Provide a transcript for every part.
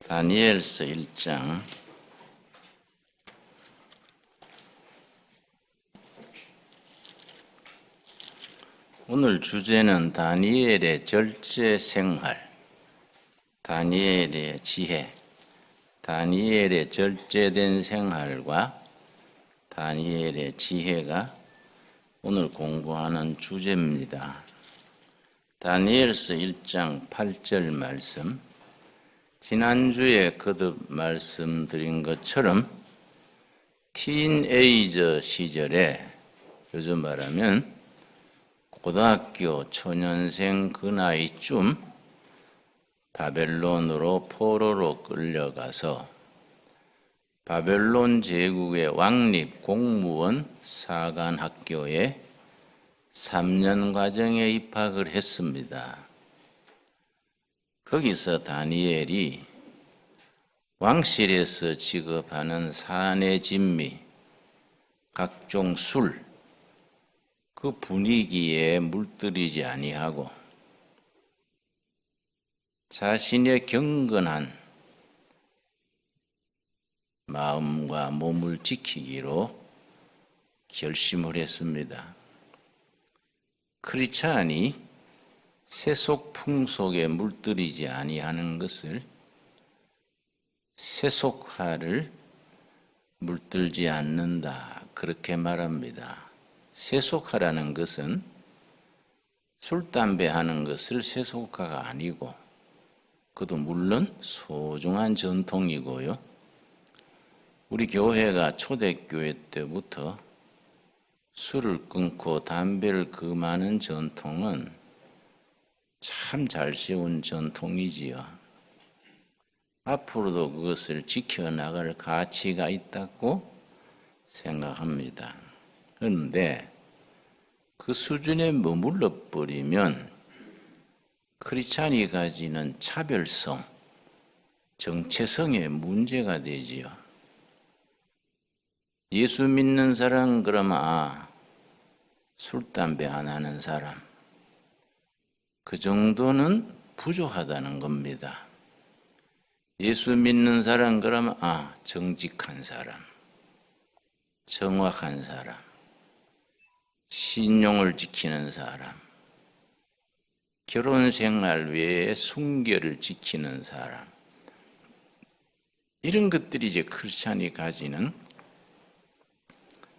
다니엘서 1장 오늘 주제는 다니엘의 절제 생활, 다니엘의 지혜, 다니엘의 절제된 생활과 다니엘의 지혜가 오늘 공부하는 주제입니다. 다니엘서 1장 8절 말씀, 지난주에 거듭 말씀드린 것처럼 티인에이저 시절에, 요즘 말하면 고등학교 초년생 그 나이쯤 바벨론으로 포로로 끌려가서 바벨론 제국의 왕립 공무원 사관학교에 3년 과정에 입학을 했습니다. 거기서 다니엘이 왕실에서 지급하는 산의 진미, 각종 술, 그 분위기에 물들이지 아니하고 자신의 경건한 마음과 몸을 지키기로 결심을 했습니다. 크리스찬이 세속 풍속에 물들이지 아니하는 것을 세속화를 물들지 않는다, 그렇게 말합니다. 세속화라는 것은 술, 담배 하는 것을 세속화가 아니고, 그것도 물론 소중한 전통이고요. 우리 교회가 초대교회 때부터 술을 끊고 담배를 금하는 전통은 참 잘 세운 전통이지요. 앞으로도 그것을 지켜나갈 가치가 있다고 생각합니다. 그런데 그 수준에 머물러 버리면 크리스찬이 가지는 차별성, 정체성에 문제가 되지요. 예수 믿는 사람 그러면 술, 담배 안 하는 사람, 그 정도는 부족하다는 겁니다. 예수 믿는 사람 그러면 정직한 사람, 정확한 사람, 신용을 지키는 사람, 결혼 생활 외에 순결을 지키는 사람, 이런 것들이 이제 크리스찬이 가지는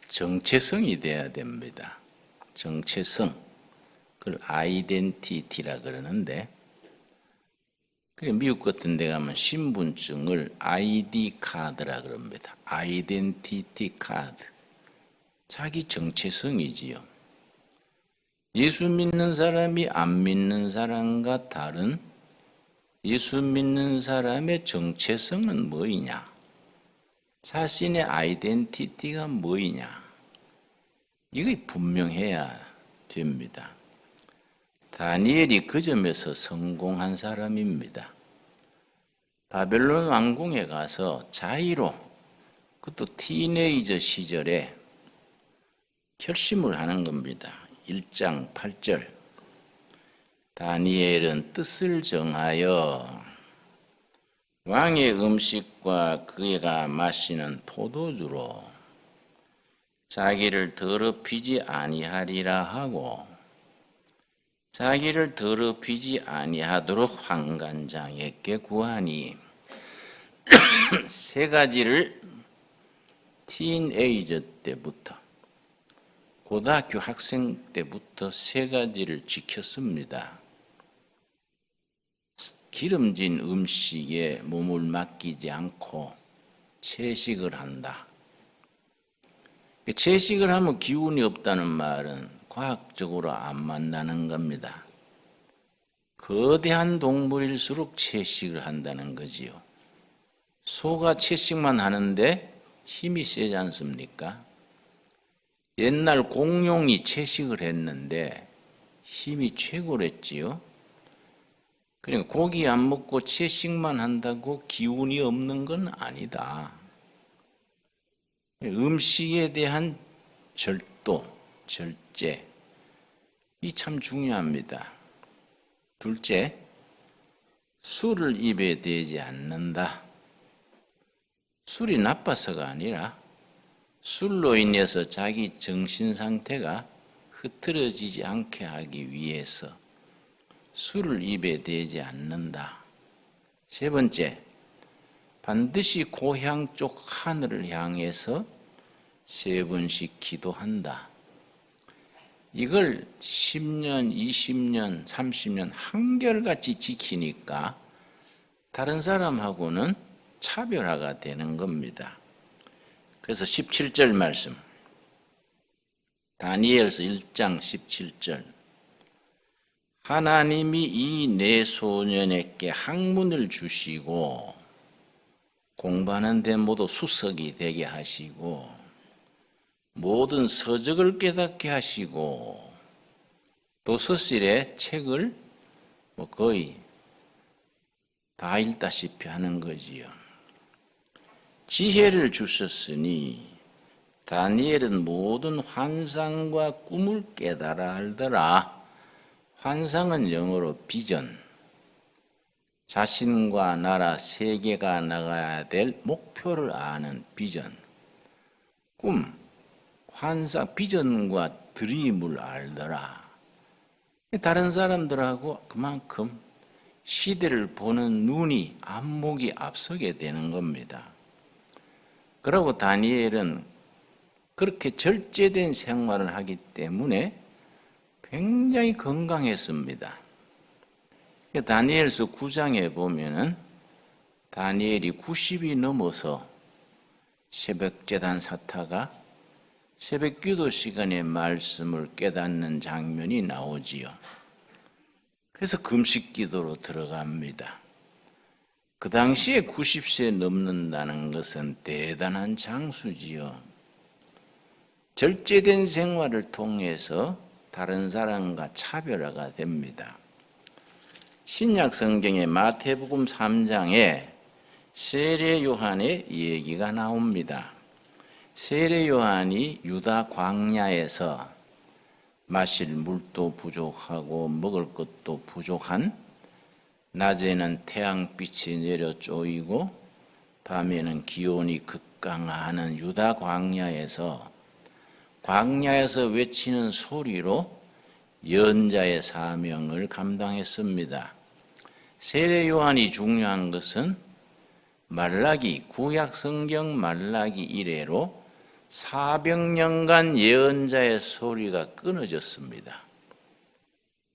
정체성이 돼야 됩니다. 정체성, 그걸 아이덴티티라 그러는데, 미국 같은 데 가면 신분증을 아이디 카드라 그럽니다. 아이덴티티 카드. 자기 정체성이지요. 예수 믿는 사람이 안 믿는 사람과 다른 예수 믿는 사람의 정체성은 뭐이냐? 자신의 아이덴티티가 뭐이냐? 이게 분명해야 됩니다. 다니엘이 그 점에서 성공한 사람입니다. 바벨론 왕궁에 가서 자의로, 그것도 티네이저 시절에 결심을 하는 겁니다. 1장 8절, 다니엘은 뜻을 정하여 왕의 음식과 그가 마시는 포도주로 자기를 더럽히지 아니하리라 하고, 자기를 더럽히지 아니하도록 환관장에게 구하니, 세 가지를 티인에이저 때부터, 고등학교 학생 때부터 세 가지를 지켰습니다. 기름진 음식에 몸을 맡기지 않고 채식을 한다. 채식을 하면 기운이 없다는 말은 과학적으로 안 맞는 겁니다. 거대한 동물일수록 채식을 한다는 거지요. 소가 채식만 하는데 힘이 세지 않습니까? 옛날 공룡이 채식을 했는데 힘이 최고랬지요. 그러니까 고기 안 먹고 채식만 한다고 기운이 없는 건 아니다. 음식에 대한 절도, 절제, 이 참 중요합니다. 둘째, 술을 입에 대지 않는다. 술이 나빠서가 아니라 술로 인해서 자기 정신 상태가 흐트러지지 않게 하기 위해서 술을 입에 대지 않는다. 세 번째, 반드시 고향 쪽 하늘을 향해서 3번씩 기도한다. 이걸 10년, 20년, 30년 한결같이 지키니까 다른 사람하고는 차별화가 되는 겁니다. 그래서 17절 말씀, 다니엘서 1장 17절, 하나님이 이 네 소년에게 학문을 주시고 공부하는 데 모두 수석이 되게 하시고 모든 서적을 깨닫게 하시고 도서실에 책을 거의 다 읽다시피 하는 거지요. 지혜를 주셨으니 다니엘은 모든 환상과 꿈을 깨달아 알더라. 환상은 영어로 비전, 자신과 나라, 세계가 나가야 될 목표를 아는 비전, 꿈, 환상, 비전과 드림을 알더라. 다른 사람들하고 그만큼 시대를 보는 눈이, 안목이 앞서게 되는 겁니다. 그러고 다니엘은 그렇게 절제된 생활을 하기 때문에 굉장히 건강했습니다. 다니엘서 9장에 보면은 다니엘이 90이 넘어서 새벽제단 사타가 새벽 기도 시간에 말씀을 깨닫는 장면이 나오지요. 그래서 금식 기도로 들어갑니다. 그 당시에 90세 넘는다는 것은 대단한 장수지요. 절제된 생활을 통해서 다른 사람과 차별화가 됩니다. 신약 성경의 마태복음 3장에 세례 요한의 얘기가 나옵니다. 세례 요한이 유다 광야에서 마실 물도 부족하고 먹을 것도 부족한, 낮에는 태양빛이 내려 쪼이고 밤에는 기온이 극강하는 유다 광야에서 외치는 소리로 예언자의 사명을 감당했습니다. 세례 요한이 중요한 것은 말라기, 구약 성경 말라기 이래로 400년간 예언자의 소리가 끊어졌습니다.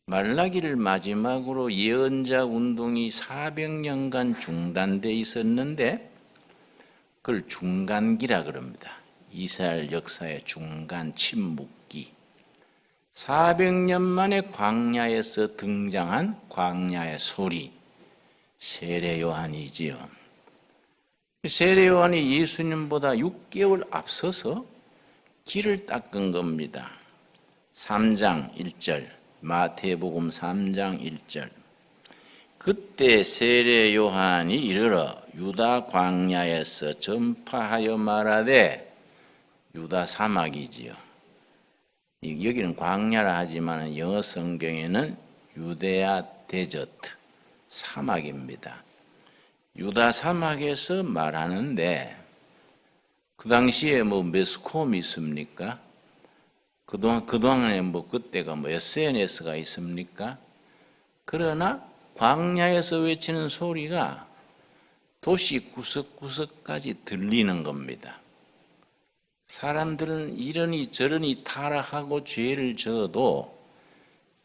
말라기를 마지막으로 예언자 운동이 400년간 중단되어 있었는데 그걸 중간기라 그럽니다. 이스라엘 역사의 중간 침묵기. 400년 만에 광야에서 등장한 광야의 소리, 세례 요한이지요. 세례 요한이 예수님보다 6개월 앞서서 길을 닦은 겁니다. 3장 1절, 마태복음 3장 1절. 그때 세례 요한이 이르러 유다 광야에서 전파하여 말하되, 유다 사막이지요. 여기는 광야라 하지만 영어 성경에는 유대아 데저트, 사막입니다. 유다 사막에서 말하는데 그 당시에 매스컴이 있습니까? 그동안에 그때가 SNS가 있습니까? 그러나 광야에서 외치는 소리가 도시 구석구석까지 들리는 겁니다. 사람들은 이러니 저러니 타락하고 죄를 져도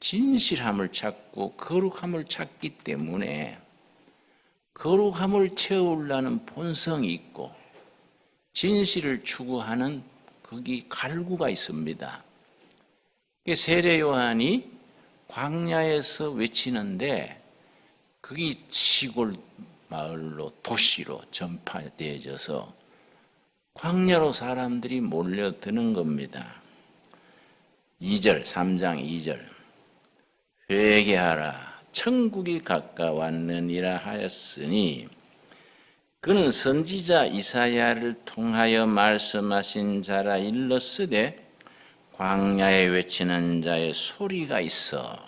진실함을 찾고 거룩함을 찾기 때문에 거룩함을 채우려는 본성이 있고 진실을 추구하는 거기 갈구가 있습니다. 세례 요한이 광야에서 외치는데 그게 시골 마을로 도시로 전파되어져서 광야로 사람들이 몰려드는 겁니다. 2절, 3장 2절. 회개하라, 천국이 가까웠느니라 하였으니 그는 선지자 이사야를 통하여 말씀하신 자라 일렀으되 광야에 외치는 자의 소리가 있어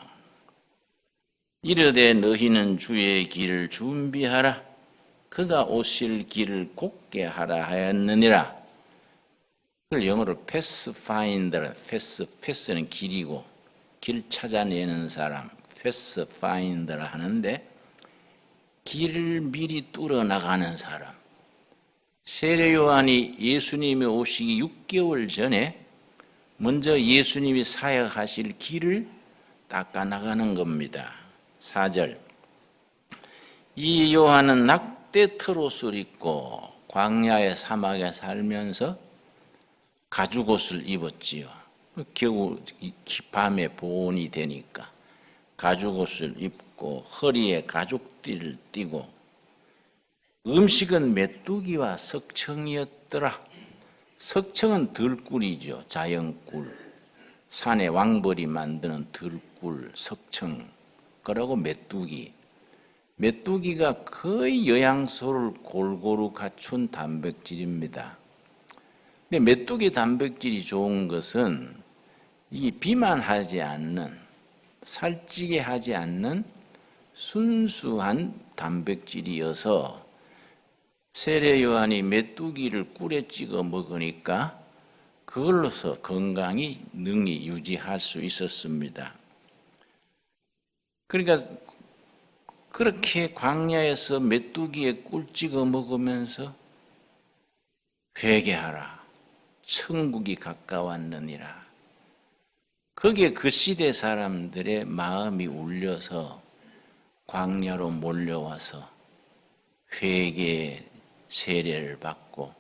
이르되 너희는 주의 길을 준비하라 그가 오실 길을 곧게 하라 하였느니라. 그걸 영어로 패스파인더, 패스는 길이고 길 찾아내는 사람, 패스파인더라 하는데 길을 미리 뚫어 나가는 사람. 세례 요한이 예수님이 오시기 6개월 전에 먼저 예수님이 사역하실 길을 닦아 나가는 겁니다. 4절. 이 요한은 낙대 털옷을 입고 광야의 사막에 살면서 가죽옷을 입었지요. 겨우 밤에 보온이 되니까 가죽옷을 입고 허리에 가죽띠를 띠고 음식은 메뚜기와 석청이었더라. 석청은 들꿀이죠. 자연꿀. 산의 왕벌이 만드는 들꿀, 석청. 그러고 메뚜기. 메뚜기가 거의 영양소를 골고루 갖춘 단백질입니다. 근데 메뚜기 단백질이 좋은 것은 이 비만하지 않는, 살찌게 하지 않는 순수한 단백질이어서 세례 요한이 메뚜기를 꿀에 찍어 먹으니까 그걸로서 건강이 능히 유지할 수 있었습니다. 그러니까 그렇게 광야에서 메뚜기에 꿀 찍어 먹으면서 회개하라. 천국이 가까웠느니라. 거기에 그 시대 사람들의 마음이 울려서 광야로 몰려와서 회개의 세례를 받고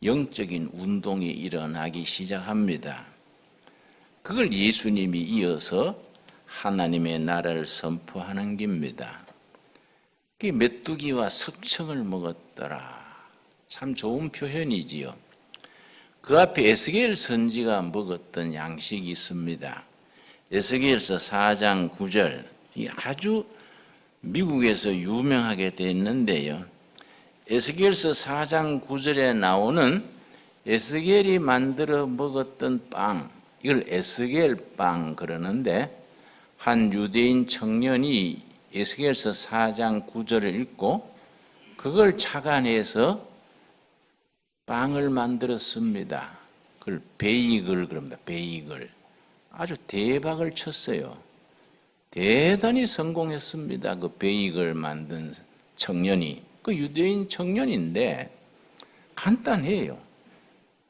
영적인 운동이 일어나기 시작합니다. 그걸 예수님이 이어서 하나님의 나라를 선포하는 겁니다. 그 메뚜기와 석청을 먹었더라. 참 좋은 표현이지요. 그 앞에 에스겔 선지가 먹었던 양식이 있습니다. 에스겔서 4장 9절. 아주 미국에서 유명하게 됐는데요. 에스겔서 4장 9절에 나오는 에스겔이 만들어 먹었던 빵, 이걸 에스겔 빵 그러는데 한 유대인 청년이 에스겔서 4장 9절을 읽고 그걸 착안해서 빵을 만들었습니다. 그걸 베이글 그럽니다. 베이글. 아주 대박을 쳤어요. 대단히 성공했습니다. 그 베이글 만든 청년이. 그 유대인 청년인데 간단해요.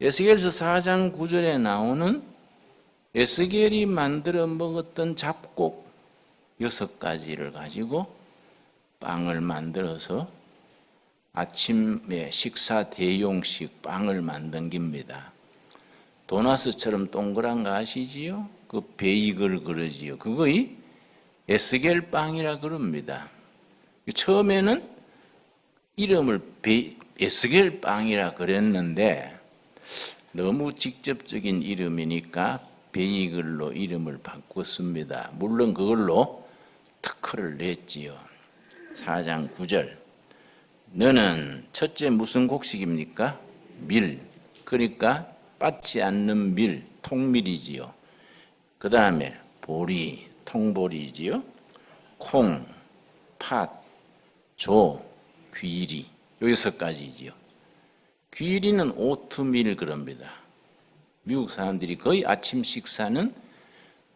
에스겔서 4장 9절에 나오는 에스겔이 만들어 먹었던 잡곡 6가지를 가지고 빵을 만들어서 아침에 식사 대용식 빵을 만든 겁니다. 도나스처럼 동그란 거 아시지요? 그 베이글 그러지요. 그거이 에스겔 빵이라 그럽니다. 처음에는 이름을 에스겔 빵이라 그랬는데 너무 직접적인 이름이니까 베이글로 이름을 바꿨습니다. 물론 그걸로 특허를 냈지요. 4장 9절. 너는 첫째 무슨 곡식입니까? 밀. 그러니까 빠지 않는 밀, 통밀이지요. 그 다음에 보리, 통보리지요. 콩, 팥, 조, 귀리. 요 6가지지요. 귀리는 오트밀 그럽니다. 미국 사람들이 거의 아침 식사는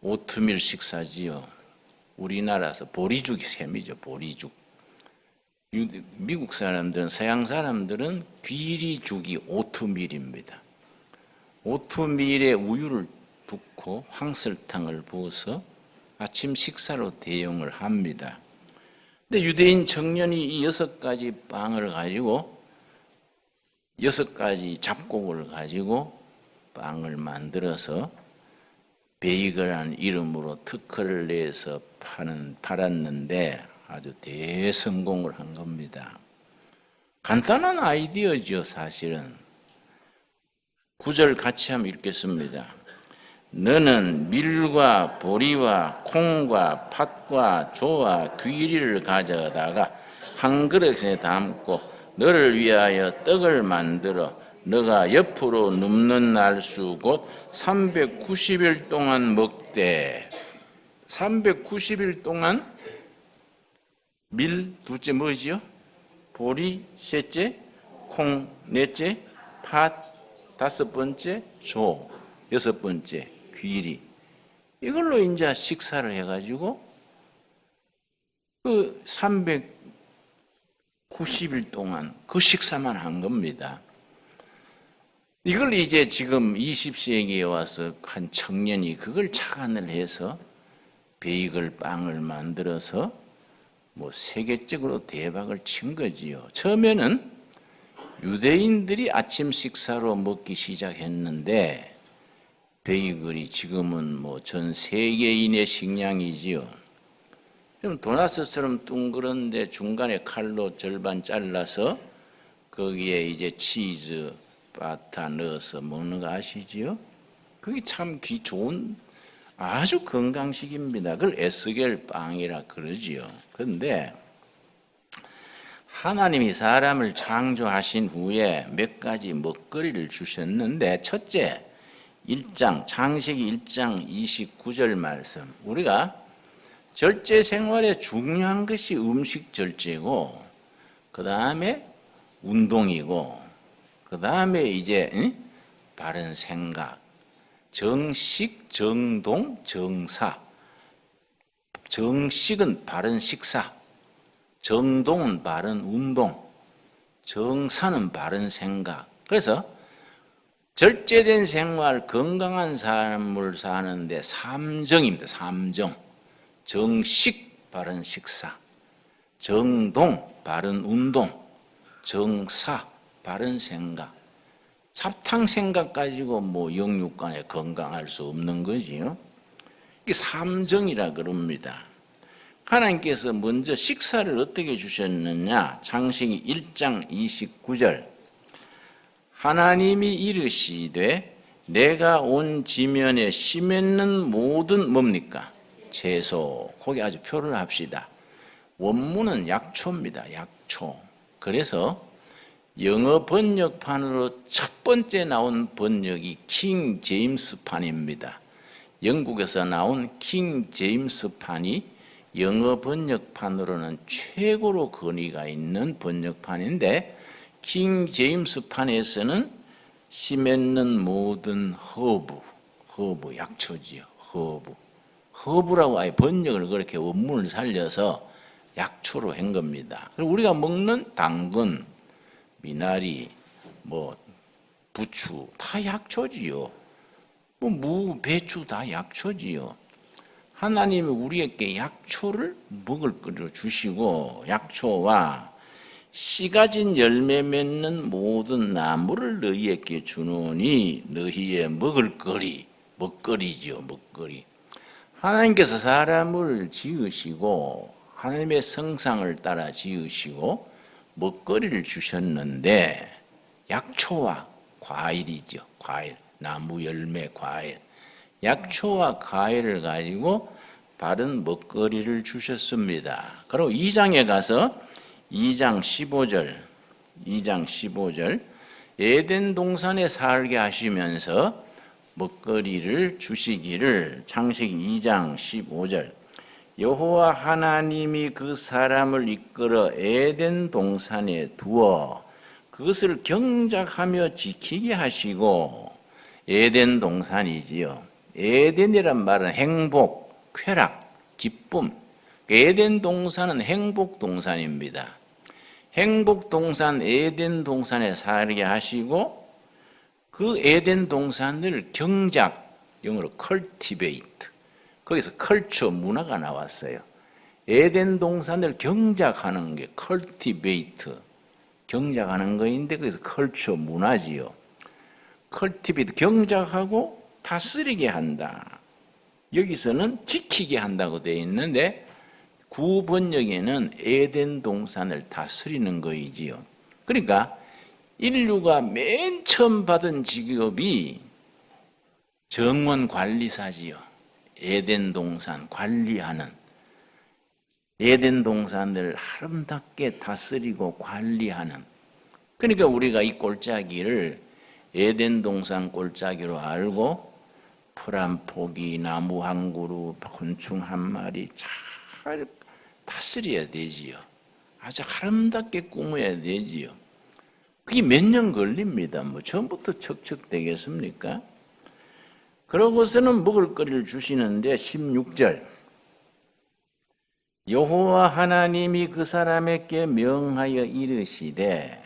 오트밀 식사지요. 우리나라에서 보리죽이 셈이죠. 보리죽. 미국 사람들은, 서양 사람들은 귀리죽이 오트밀입니다. 오트밀에 우유를 붓고 황설탕을 부어서 아침 식사로 대용을 합니다. 근데 유대인 청년이 이 6가지 빵을 가지고 6가지 잡곡을 가지고 빵을 만들어서 베이글이라는 이름으로 특허를 내서 팔았는데 아주 대성공을 한 겁니다. 간단한 아이디어죠, 사실은. 구절 같이 한번 읽겠습니다. 너는 밀과 보리와 콩과 팥과 조와 귀리를 가져다가 한 그릇에 담고 너를 위하여 떡을 만들어 너가 옆으로 눕는 날수 곧 390일 동안 먹되. 390일 동안 밀 둘째 뭐지요? 보리 셋째, 콩 넷째, 팥 다섯 번째, 조 여섯 번째, 귀리. 이걸로 이제 식사를 해가지고 그 390일 동안 그 식사만 한 겁니다. 이걸 이제 지금 20세기에 와서 한 청년이 그걸 착안을 해서 베이글 빵을 만들어서 뭐 세계적으로 대박을 친 거지요. 처음에는 유대인들이 아침 식사로 먹기 시작했는데 베이글이 지금은 뭐 전 세계인의 식량이지요. 좀 도나스처럼 둥그런데 중간에 칼로 절반 잘라서 거기에 이제 치즈 바타 넣어서 먹는 거 아시지요? 그게 참 귀 좋은 아주 건강식입니다. 그걸 에스겔 빵이라 그러지요. 그런데 하나님이 사람을 창조하신 후에 몇 가지 먹거리를 주셨는데, 첫째, 창세기 1장 29절 말씀. 우리가 절제 생활에 중요한 것이 음식 절제고, 그 다음에 운동이고, 그 다음에 이제 바른 생각, 정식, 정동, 정사. 정식은 바른 식사, 정동은 바른 운동, 정사는 바른 생각. 그래서 절제된 생활, 건강한 삶을 사는데 삼정입니다. 삼정. 정식, 바른 식사, 정동, 바른 운동, 정사, 바른 생각. 잡탕 생각 가지고 뭐 영육간에 건강할 수 없는 거지요. 이게 삼정이라 그럽니다. 하나님께서 먼저 식사를 어떻게 주셨느냐? 창세기 1장 29절. 하나님이 이르시되 내가 온 지면에 씨 맺는 모든 뭡니까? 채소. 거기 아주 표를 합시다. 원문은 약초입니다. 약초. 그래서 영어 번역판으로 첫 번째 나온 번역이 킹 제임스판입니다. 영국에서 나온 킹 제임스판이 영어 번역판으로는 최고로 권위가 있는 번역판인데, 킹 제임스판에서는 씨 맺는 모든 허브 약초지요. 허브라고 아예 번역을 그렇게 원문을 살려서 약초로 한 겁니다. 그리고 우리가 먹는 당근, 미나리, 뭐 부추 다 약초지요. 뭐 무, 배추 다 약초지요. 하나님이 우리에게 약초를 먹을 거로 주시고, 약초와 씨 가진 열매 맺는 모든 나무를 너희에게 주노니 너희의 먹거리죠. 하나님께서 사람을 지으시고 하나님의 성상을 따라 지으시고 먹거리를 주셨는데, 약초와 과일이죠. 과일, 나무 열매 과일. 약초와 과일을 가지고 바른 먹거리를 주셨습니다. 그리고 2장에 가서 2장 15절 에덴 동산에 살게 하시면서 먹거리를 주시기를, 창세기 2장 15절. 여호와 하나님이 그 사람을 이끌어 에덴 동산에 두어 그것을 경작하며 지키게 하시고. 에덴 동산이지요. 에덴이란 말은 행복, 쾌락, 기쁨. 에덴 동산은 행복 동산입니다. 행복 동산, 에덴 동산에 살게 하시고, 그 에덴 동산을 경작, 영어로 cultivate, 거기서 컬처, 문화가 나왔어요. 에덴 동산을 경작하는 게 cultivate, 경작하는 거인데 거기서 컬처, 문화지요. cultivate, 경작하고 다스리게 한다. 여기서는 지키게 한다고 되어 있는데 구번역에는 에덴 동산을 다스리는 거이지요. 그러니까 인류가 맨 처음 받은 직업이 정원 관리사지요. 에덴 동산 관리하는, 에덴 동산을 아름답게 다스리고 관리하는. 그러니까 우리가 이 골짜기를 에덴 동산 골짜기로 알고 풀 한 포기, 나무 한 그루, 곤충 한 마리 잘 다스려야 되지요. 아주 아름답게 꾸며야 되지요. 그게 몇 년 걸립니다. 뭐 처음부터 척척 되겠습니까? 그러고서는 먹을 거리를 주시는데 16절 여호와 하나님이 그 사람에게 명하여 이르시되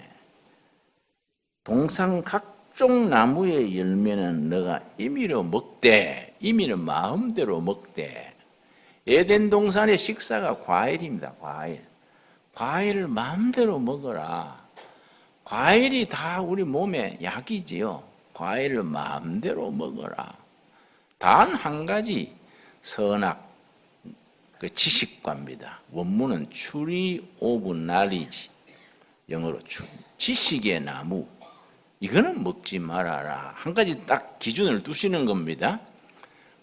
동산 각종 나무의 열매는 너가 임의로 먹되, 임의는 마음대로 먹되. 에덴 동산의 식사가 과일입니다. 과일을 마음대로 먹어라. 과일이 다 우리 몸에 약이지요. 과일을 마음대로 먹어라. 단 한 가지 선악, 그 지식과입니다. 원문은 tree of knowledge, 영어로 지식의 나무. 이거는 먹지 말아라. 한 가지 딱 기준을 두시는 겁니다.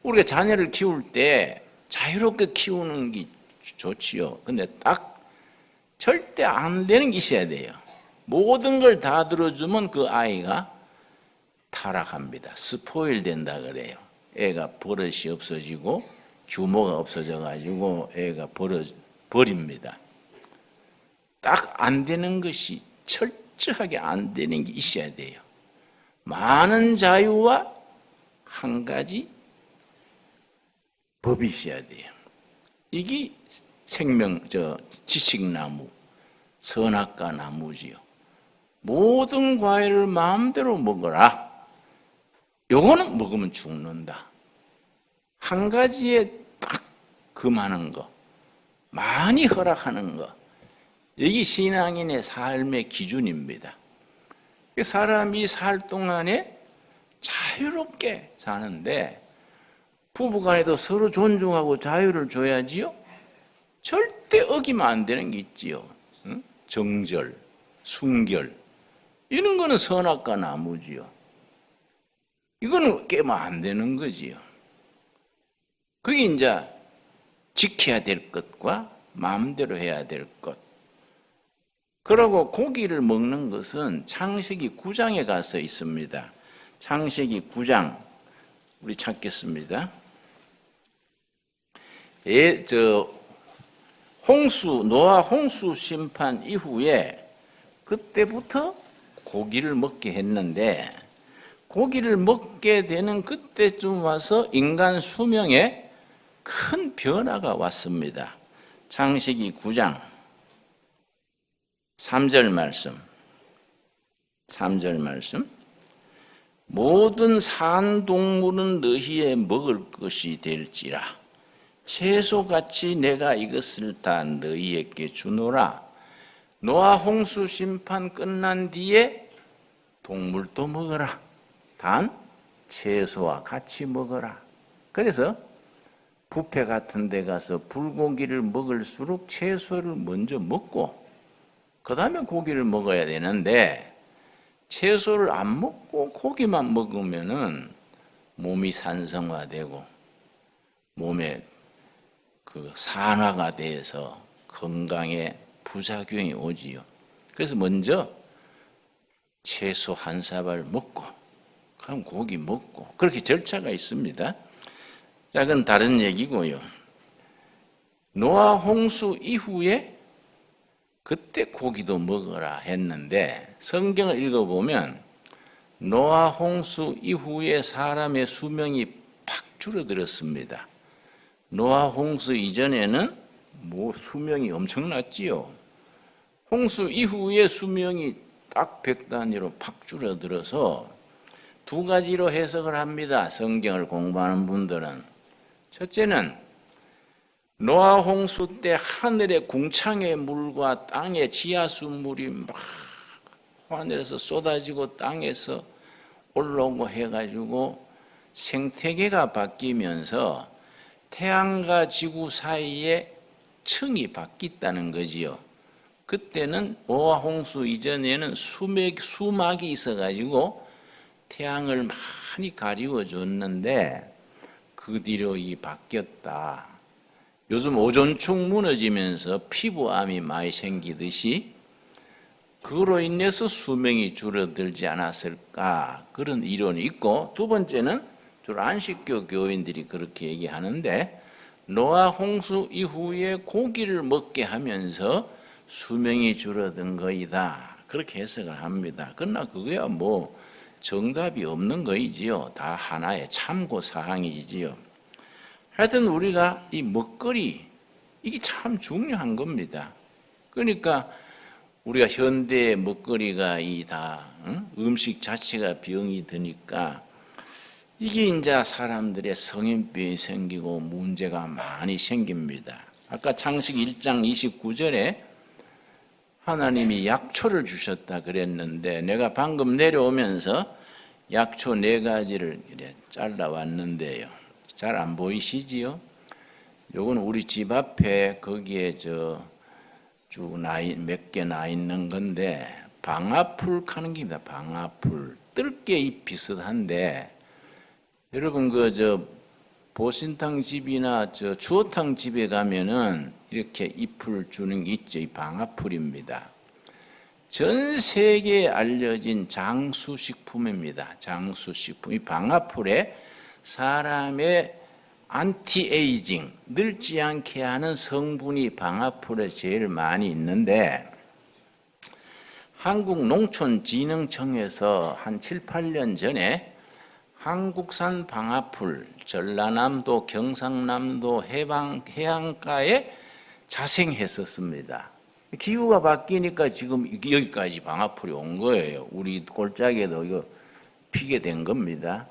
우리가 자녀를 키울 때 자유롭게 키우는 게 좋지요. 근데 딱 절대 안 되는 게 있어야 돼요. 모든 걸 다 들어주면 그 아이가 타락합니다. 스포일 된다 그래요. 애가 버릇이 없어지고 규모가 없어져 가지고 애가 버립니다. 딱 안 되는 것이 철저하게 안 되는 게 있어야 돼요. 많은 자유와 한 가지 법이 있어야 돼요. 이게 지식나무, 선악과 나무지요. 모든 과일을 마음대로 먹어라. 요거는 먹으면 죽는다. 한 가지에 딱 금하는 거, 많이 허락하는 거, 이게 신앙인의 삶의 기준입니다. 사람이 살 동안에 자유롭게 사는데 부부간에도 서로 존중하고 자유를 줘야지요. 절대 어기면 안 되는 게 있지요. 정절, 순결, 이런 거는 선악과 나무지요. 이거는 깨면 안 되는 거지요. 그게 이제 지켜야 될 것과 마음대로 해야 될 것. 그러고 고기를 먹는 것은 창세기 9장에 가서 있습니다. 창세기 9장 우리 찾겠습니다. 노아 홍수 심판 이후에 그때부터 고기를 먹게 했는데 고기를 먹게 되는 그때쯤 와서 인간 수명에 큰 변화가 왔습니다. 창세기 9장 3절 말씀 모든 산 동물은 너희의 먹을 것이 될지라 채소같이 내가 이것을 다 너희에게 주노라. 노아 홍수 심판 끝난 뒤에 동물도 먹어라. 단 채소와 같이 먹어라. 그래서 뷔페 같은 데 가서 불고기를 먹을수록 채소를 먼저 먹고 그 다음에 고기를 먹어야 되는데 채소를 안 먹고 고기만 먹으면은 몸이 산성화되고 몸에 그 산화가 돼서 건강에 부작용이 오지요. 그래서 먼저 채소 한 사발 먹고 그럼 고기 먹고 그렇게 절차가 있습니다. 자, 그건 다른 얘기고요. 노아 홍수 이후에 그때 고기도 먹어라 했는데 성경을 읽어보면 노아 홍수 이후에 사람의 수명이 팍 줄어들었습니다. 노아 홍수 이전에는 수명이 엄청났지요. 홍수 이후에 수명이 딱 100단위로 팍 줄어들어서 두 가지로 해석을 합니다. 성경을 공부하는 분들은. 첫째는 노아 홍수 때 하늘의 궁창의 물과 땅의 지하수 물이 막 하늘에서 쏟아지고 땅에서 올라오고 해가지고 생태계가 바뀌면서 태양과 지구 사이에 층이 바뀌었다는 거지요. 그때는 오화 홍수 이전에는 수막이 있어가지고 태양을 많이 가리워줬는데 그 뒤로 이 바뀌었다. 요즘 오존층 무너지면서 피부암이 많이 생기듯이 그로 인해서 수명이 줄어들지 않았을까, 그런 이론이 있고, 두 번째는 주로 안식교 교인들이 그렇게 얘기하는데 노아 홍수 이후에 고기를 먹게 하면서 수명이 줄어든 거이다, 그렇게 해석을 합니다. 그러나 그거야 뭐 정답이 없는 거이지요. 다 하나의 참고 사항이지요. 하여튼 우리가 이 먹거리, 이게 참 중요한 겁니다. 그러니까 우리가 현대의 먹거리가 음식 자체가 병이 드니까 이게 이제 사람들의 성인병이 생기고 문제가 많이 생깁니다. 아까 창세기 1장 29절에 하나님이 약초를 주셨다 그랬는데, 내가 방금 내려오면서 약초 4가지를 잘라왔는데요. 잘 안 보이시지요? 요건 우리 집 앞에 거기에 쭉 몇 개 나 있는 건데, 방아풀 카는 겁니다. 방아풀. 뜰개 잎 비슷한데, 여러분 보신탕 집이나 주어탕 집에 가면은 이렇게 잎을 주는 게 있죠. 이 방아풀입니다. 전 세계에 알려진 장수식품입니다. 장수식품. 이 방아풀에 사람의 안티에이징, 늙지 않게 하는 성분이 방아풀에 제일 많이 있는데, 한국농촌진흥청에서 한 7, 8년 전에 한국산 방아풀 전라남도, 경상남도 해안가에 자생했었습니다. 기후가 바뀌니까 지금 여기까지 방아풀이 온 거예요. 우리 골짜기에도 이거 피게 된 겁니다.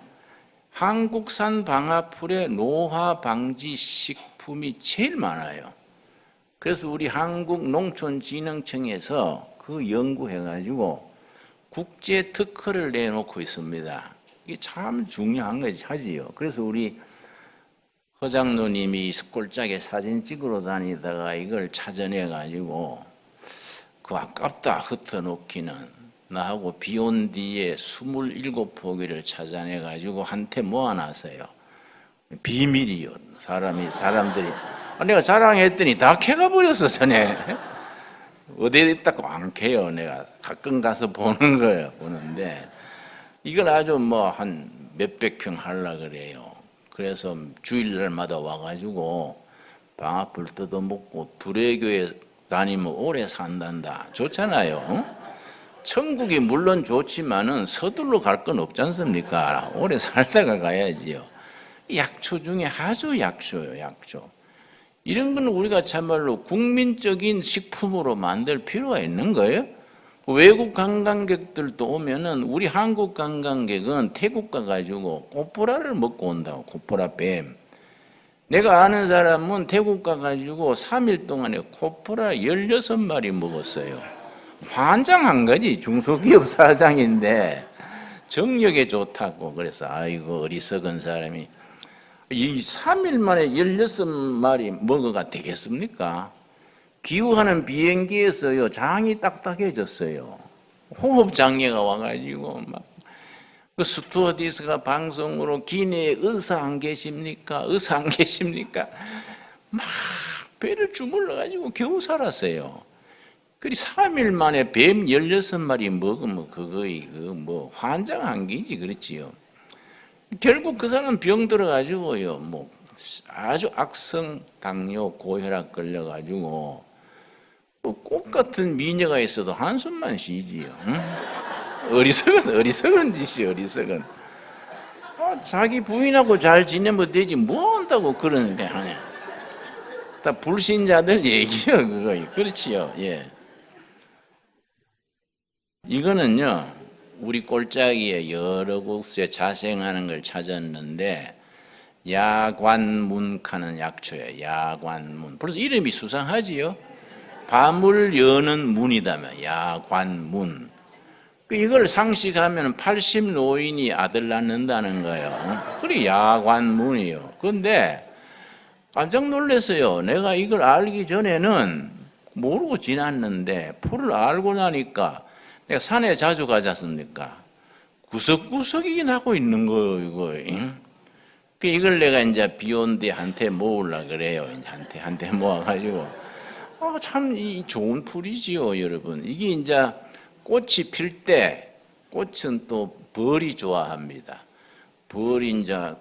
한국산 방아풀에 노화 방지 식품이 제일 많아요. 그래서 우리 한국농촌진흥청에서 그 연구해가지고 국제 특허를 내놓고 있습니다. 이게 참 중요한 거지요. 그래서 우리 허장로님이 골짜기 사진 찍으러 다니다가 이걸 찾아내가지고 그 아깝다 흩어놓기는, 나하고 비 온 뒤에 27포기를 찾아내가지고 한테 모아놨어요. 비밀이요. 사람들이. 내가 자랑했더니 다 캐가 버렸어, 전에. 어디에 있다고 안 캐요. 내가 가끔 가서 보는 거예요. 보는데. 이걸 아주 한 몇백 평 하려고 그래요. 그래서 주일날마다 와가지고 방아풀 뜯어먹고 두레교에 다니면 오래 산단다. 좋잖아요. 천국이 물론 좋지만은 서둘러 갈 건 없지 않습니까? 오래 살다가 가야지요. 약초 중에 아주 약초예요, 약초. 이런 건 우리가 참말로 국민적인 식품으로 만들 필요가 있는 거예요. 외국 관광객들도 오면은 우리 한국 관광객은 태국 가가지고 코프라를 먹고 온다고, 코프라 뱀. 내가 아는 사람은 태국 가가지고 3일 동안에 코프라 16마리 먹었어요. 환장한 거지. 중소기업 사장인데 정력에 좋다고. 그래서 아이고 어리석은 사람이 이 3일 만에 16마리 먹어가 되겠습니까? 기우하는 비행기에서요 장이 딱딱해졌어요. 호흡 장애가 와가지고 그 스튜어디스가 방송으로 기내에 의사 안 계십니까? 의사 안 계십니까? 막 배를 주물러가지고 겨우 살았어요. 그리 3일 만에 뱀 16마리 먹으면 그거이 환장한 게지, 그렇지요. 결국 그 사람 병 들어가지고요 아주 악성 당뇨 고혈압 걸려가지고 꽃 같은 미녀가 있어도 한숨만 쉬지요. 응? 어리석은 짓이요, 어리석은. 자기 부인하고 잘 지내면 되지 뭐 한다고 그러는 게 하냐. 다 불신자들 얘기요, 그거. 그렇지요, 예. 이거는요, 우리 골짜기에 여러 곳에 자생하는 걸 찾았는데, 야관문카는 약초예요. 야관문. 벌써 이름이 수상하지요. 밤을 여는 문이다며. 야관문. 이걸 상식하면 80 노인이 아들 낳는다는 거예요. 그래 야관문이요. 그런데 깜짝 놀랐어요. 내가 이걸 알기 전에는 모르고 지났는데 풀을 알고 나니까 내가 산에 자주 가지 않습니까? 구석구석이긴 하고 있는 거예요, 이거. 이걸 내가 이제 비욘드한테 모으려고 그래요. 이제 한테 모아가지고. 참 좋은 풀이지요, 여러분. 이게 이제 꽃이 필 때, 꽃은 또 벌이 좋아합니다. 벌이 이제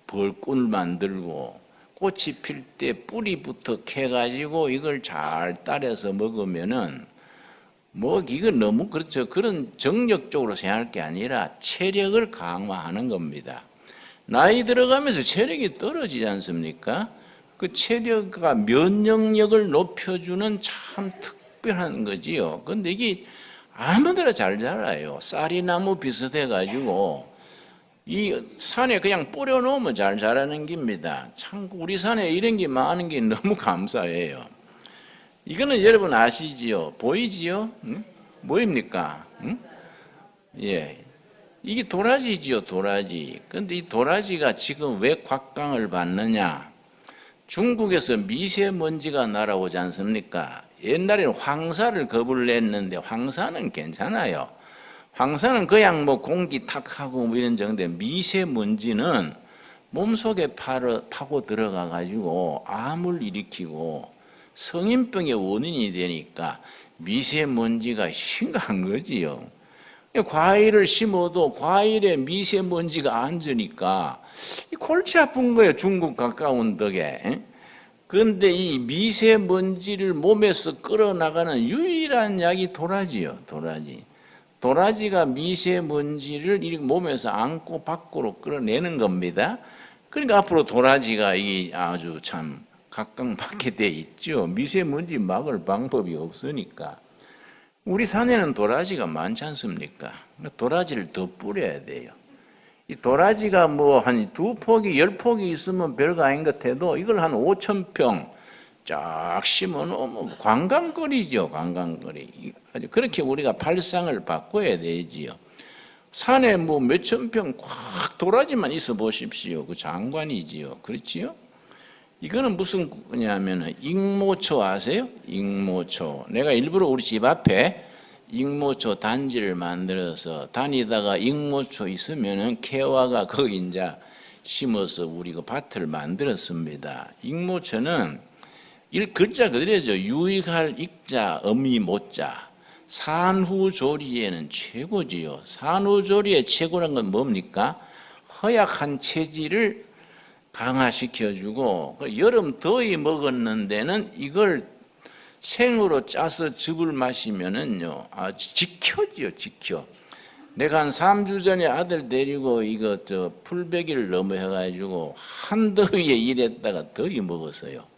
벌꿀 만들고, 꽃이 필 때 뿌리부터 캐가지고 이걸 잘 따려서 먹으면은 뭐 이거 너무 그렇죠. 그런 정력적으로 생각할 게 아니라 체력을 강화하는 겁니다. 나이 들어가면서 체력이 떨어지지 않습니까? 그 체력과 면역력을 높여주는 참 특별한 거지요. 근데 이게 아무데나 잘 자라요. 쌀이나무 비슷해가지고 이 산에 그냥 뿌려놓으면 잘 자라는 겁니다. 참 우리 산에 이런 게 많은 게 너무 감사해요. 이거는 여러분 아시지요? 보이지요? 응? 뭐입니까? 응? 예, 이게 도라지지요, 도라지. 근데 이 도라지가 지금 왜 곽강을 받느냐? 중국에서 미세먼지가 날아오지 않습니까? 옛날에는 황사를 겁을 냈는데 황사는 괜찮아요. 황사는 그냥 뭐 공기 탁하고 뭐 이런 정도인데 미세먼지는 몸속에 파고 들어가 가지고 암을 일으키고 성인병의 원인이 되니까 미세먼지가 심각한 거지요. 과일을 심어도 과일에 미세먼지가 앉으니까 골치 아픈 거예요. 중국 가까운 덕에. 그런데 이 미세먼지를 몸에서 끌어나가는 유일한 약이 도라지요. 도라지. 도라지가 미세먼지를 몸에서 안고 밖으로 끌어내는 겁니다. 그러니까 앞으로 도라지가 이게 아주 참 각광받게 돼 있죠. 미세먼지 막을 방법이 없으니까. 우리 산에는 도라지가 많지 않습니까? 도라지를 더 뿌려야 돼요. 이 도라지가 뭐 한 2포기, 10포기 있으면 별거 아닌 것 같아도 이걸 한 5,000평 쫙 심어 놓으면 관광거리죠, 관광거리. 그렇게 우리가 발상을 바꿔야 되지요. 산에 뭐 몇천 평 꽉 도라지만 있어 보십시오. 그 장관이지요. 그렇지요? 이거는 무슨 거냐면 익모초 아세요? 익모초. 내가 일부러 우리 집 앞에 익모초 단지를 만들어서 다니다가 익모초 있으면은 개화가 거기 이제 심어서 우리 그 밭을 만들었습니다. 익모초는 글자 그대로죠. 유익할 익자, 어미 모자. 산후조리에는 최고지요. 산후조리의 최고란 건 뭡니까? 허약한 체질을 강화시켜주고 여름 더위 먹었는 데는 이걸 생으로 짜서 즙을 마시면은요 지켜지요. 지켜. 내가 한 3주 전에 아들 데리고 이거 풀베기를 넘어 해가지고 한더위에 일했다가 더위 먹었어요.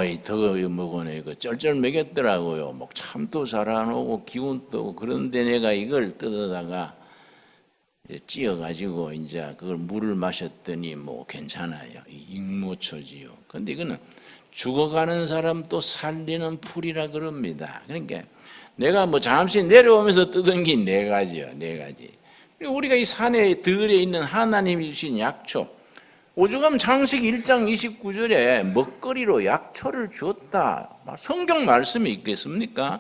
이 더위 먹으네 이거 쩔쩔 먹였더라고요. 뭐 참도 잘 안 오고 기운도 오고 그런데 내가 이걸 뜯어다가 찧어가지고 이제 그걸 물을 마셨더니 뭐 괜찮아요. 익모초지요. 근데 이거는 죽어가는 사람 또 살리는 풀이라 그럽니다. 그러니까 내가 뭐 잠시 내려오면서 뜯은 게 4가지요. 4가지. 우리가 이 산에 들에 있는 하나님이 주신 약초. 오죽하면 창세기 1장 29절에 먹거리로 약초를 주었다. 성경 말씀이 있겠습니까?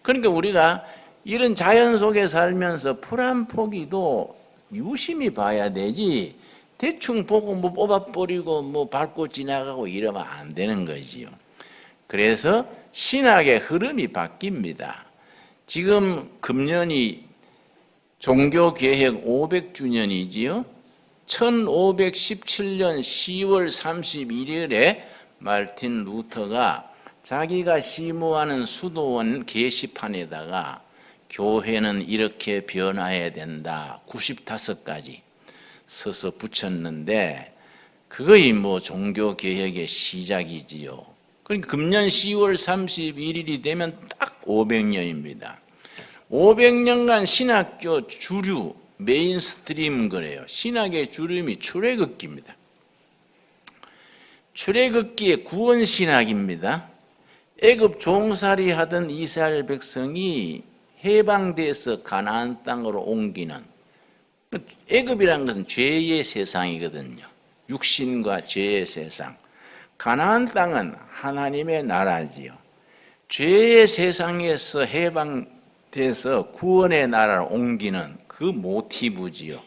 그러니까 우리가 이런 자연 속에 살면서 풀 한 포기도 유심히 봐야 되지 대충 보고 뭐 뽑아버리고 뭐 밟고 지나가고 이러면 안 되는 거지요. 그래서 신학의 흐름이 바뀝니다. 지금 금년이 종교개혁 500주년이지요. 1517년 10월 31일에 마르틴 루터가 자기가 심호하는 수도원 게시판에다가 교회는 이렇게 변화해야 된다 95가지 써서 붙였는데 그거이 뭐 종교개혁의 시작이지요. 그러니까 금년 10월 31일이 되면 딱 500년입니다. 500년간 신학교 주류 메인스트림 그래요. 신학의 주름이 출애굽기입니다. 출애굽기의 구원신학입니다. 애굽 종살이 하던 이스라엘 백성이 해방돼서 가나안 땅으로 옮기는 애굽이라는 것은 죄의 세상이거든요. 육신과 죄의 세상. 가나안 땅은 하나님의 나라지요. 죄의 세상에서 해방돼서 구원의 나라를 옮기는 그 모티브지요.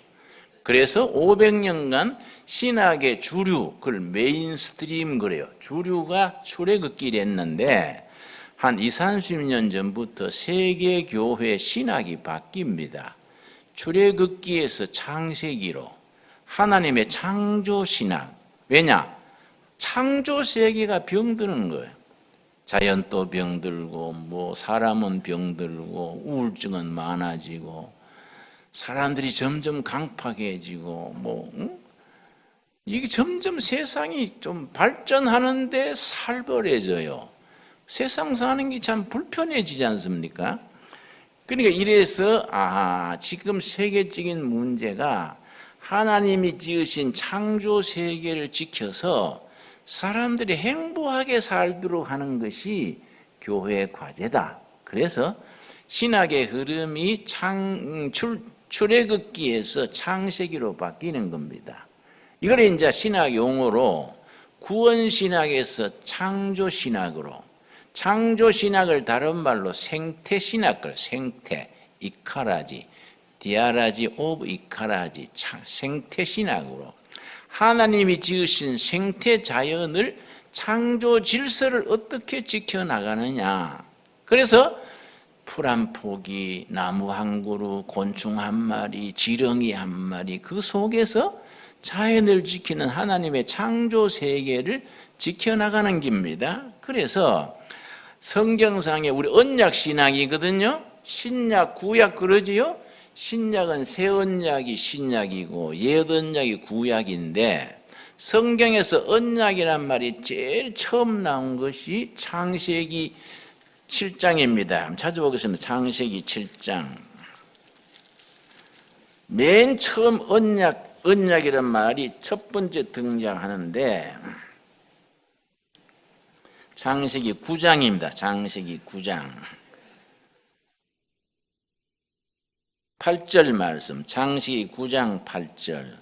그래서 500년간 신학의 주류, 그걸 메인스트림 그래요. 주류가 출애굽길이 했는데 한 20, 30년 전부터 세계 교회 신학이 바뀝니다. 출애굽기에서 창세기로 하나님의 창조 신학. 왜냐? 창조 세계가 병드는 거예요. 자연도 병들고 사람은 병들고 우울증은 많아지고 사람들이 점점 강팍해지고 이게 점점 세상이 좀 발전하는데 살벌해져요. 세상 사는 게 참 불편해지지 않습니까? 그러니까 이래서 지금 세계적인 문제가 하나님이 지으신 창조 세계를 지켜서 사람들이 행복하게 살도록 하는 것이 교회의 과제다. 그래서 신학의 흐름이 출애굽기에서 창세기로 바뀌는 겁니다. 이걸 이제 신학 용어로 구원신학에서 창조신학으로, 창조신학을 다른 말로 생태신학, 생태, 이카라지, 디아라지 오브 이카라지, 생태신학으로 하나님이 지으신 생태 자연을 창조 질서를 어떻게 지켜나가느냐. 그래서 풀 한 포기, 나무 한 그루, 곤충 한 마리, 지렁이 한 마리, 그 속에서 자연을 지키는 하나님의 창조 세계를 지켜나가는 겁니다. 그래서 성경상에 우리 언약 신학이거든요. 신약, 구약 그러지요. 신약은 새 언약이 신약이고 옛 언약이 구약인데 성경에서 언약이란 말이 제일 처음 나온 것이 창세기 7장입니다. 한번 찾아보겠습니다. 창세기 7장. 맨 처음 언약이란 말이 첫 번째 등장하는데 창세기 9장입니다. 창세기 9장. 8절 말씀, 창세기 9장 8절.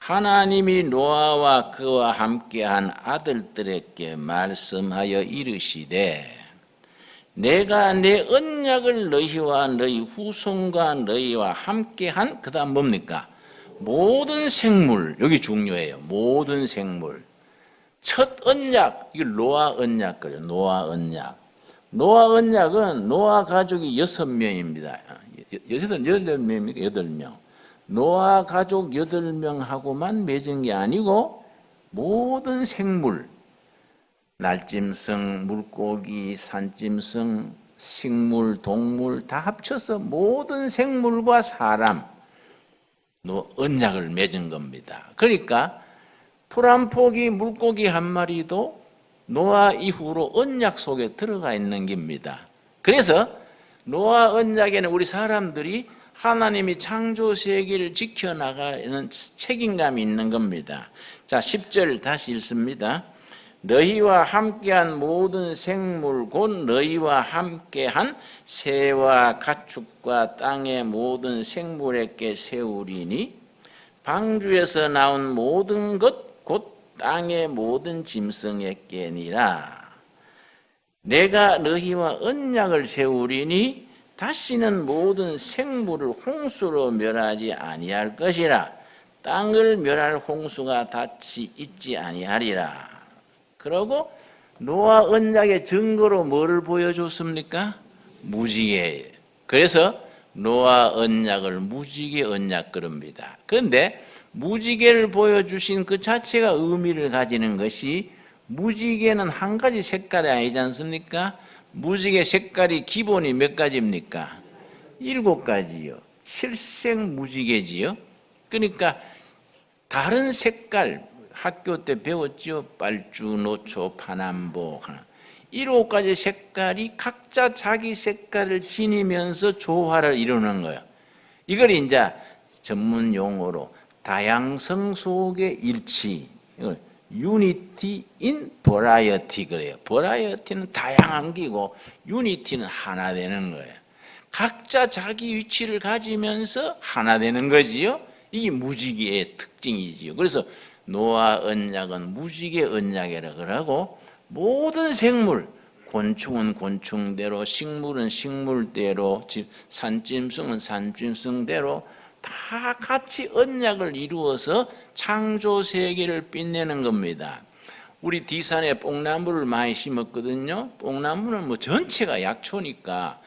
하나님이 노아와 그와 함께한 아들들에게 말씀하여 이르시되 내가 내 언약을 너희와 너희 후손과 너희와 함께한, 그 다음 뭡니까? 모든 생물, 여기 중요해요. 모든 생물. 첫 언약, 이거 노아 언약 그래요. 노아 언약. 노아 언약은 노아 가족이 6명입니다. 8명입니까? 8명. 노아 가족 8명하고만 맺은 게 아니고 모든 생물, 날짐승, 물고기, 산짐승, 식물, 동물 다 합쳐서 모든 생물과 사람 언약을 맺은 겁니다. 그러니까 풀 한 포기, 물고기 한 마리도 노아 이후로 언약 속에 들어가 있는 겁니다. 그래서 노아 언약에는 우리 사람들이 하나님이 창조 세계를 지켜나가는 책임감이 있는 겁니다. 자, 10절 다시 읽습니다. 너희와 함께한 모든 생물 곧 너희와 함께한 새와 가축과 땅의 모든 생물에게 세우리니 방주에서 나온 모든 것 곧 땅의 모든 짐승에게니라. 내가 너희와 언약을 세우리니 다시는 모든 생물을 홍수로 멸하지 아니할 것이라. 땅을 멸할 홍수가 다시 있지 아니하리라. 그러고 노아 언약의 증거로 뭐를 보여줬습니까? 무지개. 그래서 노아 언약을 무지개 언약 그럽니다. 그런데 무지개를 보여주신 그 자체가 의미를 가지는 것이, 무지개는 한 가지 색깔이 아니지 않습니까? 무지개 색깔이 기본이 몇 가지입니까? 7가지요. 칠색 무지개지요. 그러니까 다른 색깔, 학교 때 배웠죠. 빨주, 노초, 파남보. 7가지 색깔이 각자 자기 색깔을 지니면서 조화를 이루는 거예요. 이걸 이제 전문 용어로 다양성 속의 일치, 유니티 인 버라이어티 그래요. 버라이어티는 다양한 기고 유니티는 하나 되는 거예요. 각자 자기 위치를 가지면서 하나 되는 거지요. 이게 무지개의 특징이지요. 그래서 노아 언약은 무지개 언약이라 그러고 모든 생물, 곤충은 곤충대로, 식물은 식물대로, 산짐승은 산짐승대로 다 같이 언약을 이루어서 창조 세계를 빛내는 겁니다. 우리 뒷산에 뽕나무를 많이 심었거든요. 뽕나무는 뭐 전체가 약초니까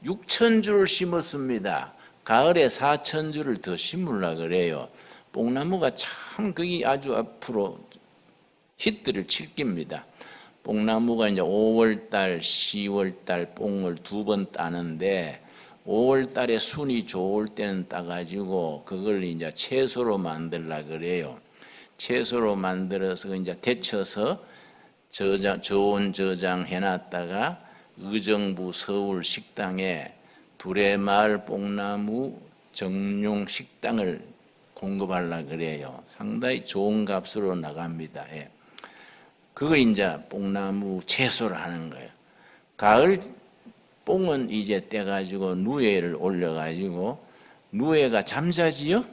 6,000주를 심었습니다. 가을에 4,000주를 더 심으려고 그래요. 뽕나무가 참 그게 아주 앞으로 히트를 칠 겁니다. 뽕나무가 이제 5월달, 10월달 뽕을 2번 따는데 5월달에 순이 좋을 때는 따가지고 그걸 이제 채소로 만들라 그래요. 채소로 만들어서 이제 데쳐서 저온 저장해놨다가 의정부 서울 식당에 두레마을 뽕나무 정용 식당을 공급하려 그래요. 상당히 좋은 값으로 나갑니다. 예. 그걸 이제 뽕나무 채소를 하는 거예요. 가을 뽕은 이제 떼가지고 누에를 올려가지고 누에가 잠자지요?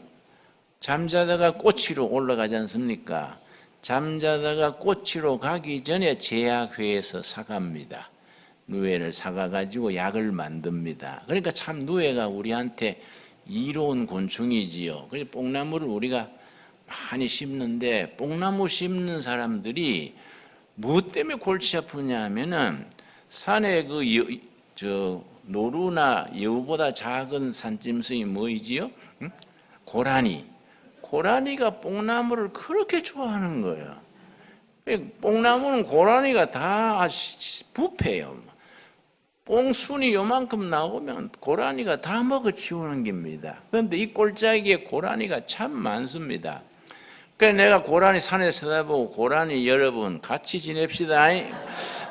잠자다가 꼬치로 올라가지 않습니까? 잠자다가 꼬치로 가기 전에 제약회에서 사갑니다. 누에를 사가가지고 약을 만듭니다. 그러니까 참 누에가 우리한테 이로운 곤충이지요. 그래서 뽕나무를 우리가 많이 심는데 뽕나무 심는 사람들이 무엇 때문에 골치 아프냐 하면은 산에 노루나 여우보다 작은 산짐승이 뭐이지요? 응? 고라니가 뽕나무를 그렇게 좋아하는 거예요. 뽕나무는 고라니가 다 부패요. 뽕순이 요만큼 나오면 고라니가 다 먹어치우는 겁니다. 그런데 이 꼴짜기에 고라니가 참 많습니다. 그래서 내가 고라니 산에서 쳐다보고 고라니 여러분 같이 지냅시다.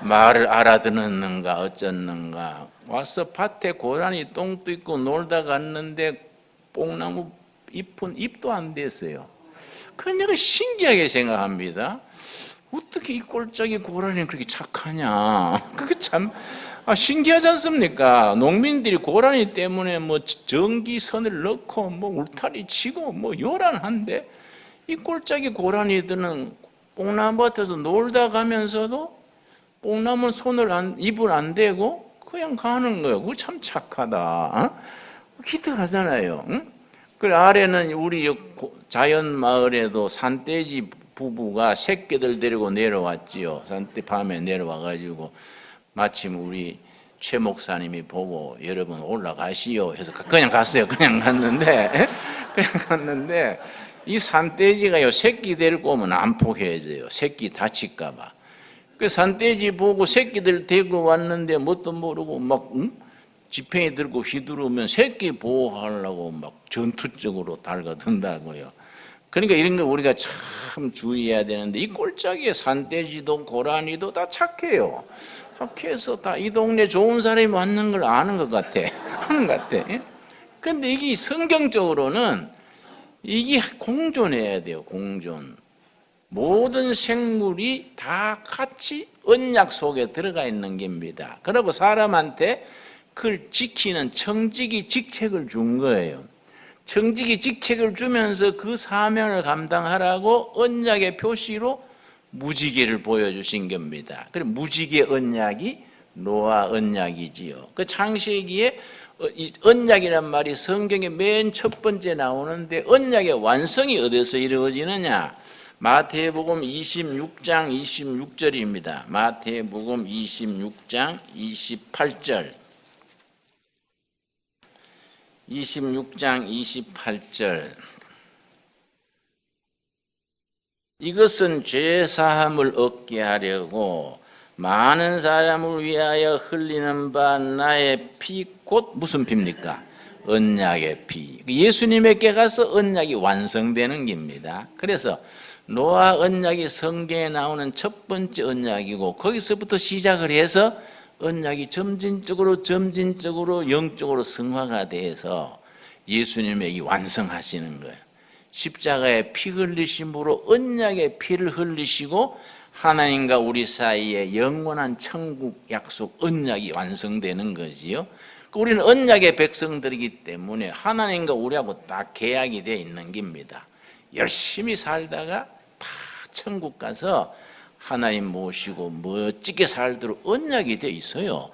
말을 알아듣는가 어쩌는가. 와서 밭에 고라니 똥도 있고 놀다 갔는데 뽕나무 잎은 잎도 안 됐어요. 그래서 내가 신기하게 생각합니다. 어떻게 이 꼴짝이 고라니는 그렇게 착하냐. 그게 참 신기하지 않습니까? 농민들이 고라니 때문에 뭐 전기선을 넣고 뭐 울타리 치고 뭐 요란한데 이 꼴짝이 고라니들은 뽕나무밭에서 놀다 가면서도 뽕나무 입을 안 대고 그냥 가는 거예요. 그거 참 착하다. 기특하잖아요. 응? 그 아래는 우리 자연 마을에도 산돼지 부부가 새끼들 데리고 내려왔지요. 밤에 내려와가지고 마침 우리 최 목사님이 보고 여러분 올라가시오 해서 그냥 갔어요. 그냥 갔는데 이 산돼지가요 새끼 데리고 오면 안 포기해져요. 새끼 다칠까봐. 그 산돼지 보고 새끼들 데리고 왔는데 뭣도 모르고 막 지팡이 들고 휘두르면 새끼 보호하려고 막 전투적으로 달가든다고요. 그러니까 이런 거 우리가 참 주의해야 되는데 이 꼴짝이에 산돼지도 고라니도 다 착해요. 착해서 다 이 동네 좋은 사람이 왔는 걸 아는 것 같아. 하는 것 같아. 그런데 이게 성경적으로는 이게 공존해야 돼요. 공존. 모든 생물이 다 같이 언약 속에 들어가 있는 겁니다. 그리고 사람한테 그걸 지키는 청지기 직책을 준 거예요. 청지기 직책을 주면서 그 사명을 감당하라고 언약의 표시로 무지개를 보여주신 겁니다. 그래서 무지개 언약이 노아 언약이지요. 그 창세기에 이 언약이란 말이 성경의 맨 첫 번째 나오는데 언약의 완성이 어디서 이루어지느냐? 마태복음 26장 26절입니다. 마태복음 26장 28절. 26장 28절. 이것은 죄사함을 얻게 하려고 많은 사람을 위하여 흘리는 바 나의 피, 곧 무슨 피입니까? 언약의 피. 예수님에게 가서 언약이 완성되는 겁니다. 그래서 노아 언약이 성경에 나오는 첫 번째 언약이고 거기서부터 시작을 해서 언약이 점진적으로 영적으로 성화가 돼서 예수님에게 완성하시는 거예요. 십자가에 피 흘리심으로 언약의 피를 흘리시고 하나님과 우리 사이에 영원한 천국 약속 언약이 완성되는 거지요. 우리는 언약의 백성들이기 때문에 하나님과 우리하고 딱 계약이 되어 있는 겁니다. 열심히 살다가 다 천국 가서 하나님 모시고 멋지게 살도록 언약이 돼 있어요.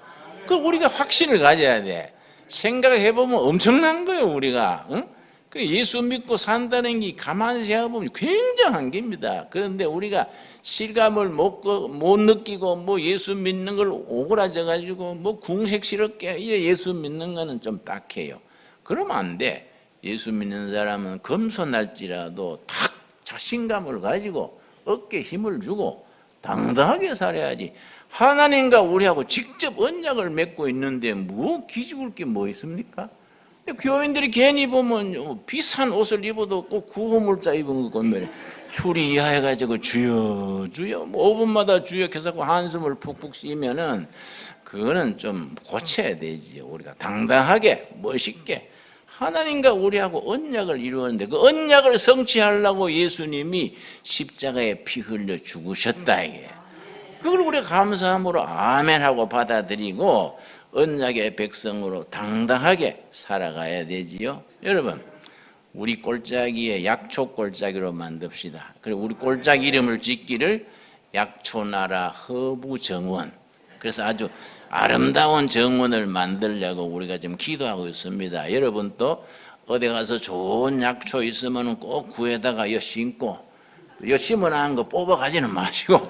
그 우리가 확신을 가져야 돼. 생각해보면 엄청난 거예요, 우리가. 응? 예수 믿고 산다는 게 가만히 생각해보면 굉장한 겁니다. 그런데 우리가 실감을 못 느끼고 뭐 예수 믿는 걸 오그라져가지고 뭐 궁색스럽게 예수 믿는 거는 좀 딱해요. 그러면 안 돼. 예수 믿는 사람은 겸손할지라도 딱 자신감을 가지고 어깨에 힘을 주고 당당하게 살아야지. 하나님과 우리하고 직접 언약을 맺고 있는데 뭐 기죽을 게 뭐 있습니까? 교인들이 괜히 보면 비싼 옷을 입어도 꼭 구호물자 입은 거 보면 추리 이하해가지고 주여 주여 뭐 5분마다 주여 계속 한숨을 푹푹 쉬면은 그거는 좀 고쳐야 되지. 우리가 당당하게 멋있게 하나님과 우리하고 언약을 이루었는데 그 언약을 성취하려고 예수님이 십자가에 피 흘려 죽으셨다 이게. 그걸 우리가 감사함으로 아멘하고 받아들이고 언약의 백성으로 당당하게 살아가야 되지요. 여러분, 우리 꼴짜기에 약초 꼴짜기로 만듭시다. 그리고 우리 꼴짜기 이름을 짓기를 약초나라 허부정원. 그래서 아주 아름다운 정원을 만들려고 우리가 지금 기도하고 있습니다. 여러분도 어디 가서 좋은 약초 있으면 꼭 구에다가 심고 심어놓은 거 뽑아가지는 마시고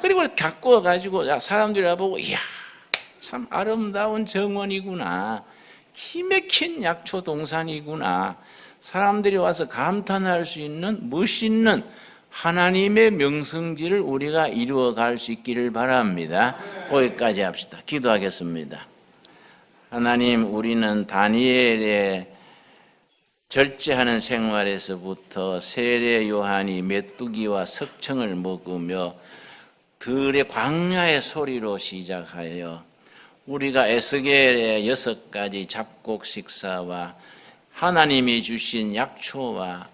그리고 갖고 와가지고 사람들이 보고 이야 참 아름다운 정원이구나, 기맥힌 약초 동산이구나, 사람들이 와서 감탄할 수 있는 멋있는 하나님의 명성지를 우리가 이루어갈 수 있기를 바랍니다. 거기까지 합시다. 기도하겠습니다. 하나님, 우리는 다니엘의 절제하는 생활에서부터 세례 요한이 메뚜기와 석청을 먹으며 들의 광야의 소리로 시작하여 우리가 에스겔의 6가지 잡곡 식사와 하나님이 주신 약초와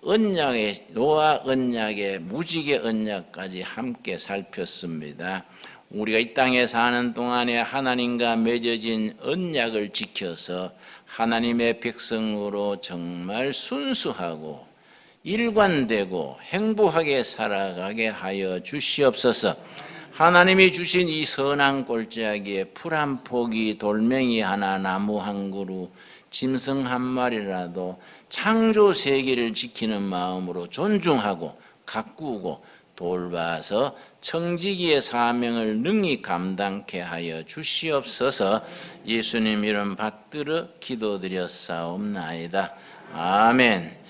언약의 노아 언약의 무지개 언약까지 함께 살폈습니다. 우리가 이 땅에 사는 동안에 하나님과 맺어진 언약을 지켜서 하나님의 백성으로 정말 순수하고 일관되고 행복하게 살아가게 하여 주시옵소서. 하나님이 주신 이 선한 골짜기에 풀 한 포기, 돌멩이 하나, 나무 한 그루, 짐승 한 마리라도 창조 세계를 지키는 마음으로 존중하고 가꾸고 돌봐서 청지기의 사명을 능히 감당케 하여 주시옵소서. 예수님 이름 받들어 기도드렸사옵나이다. 아멘.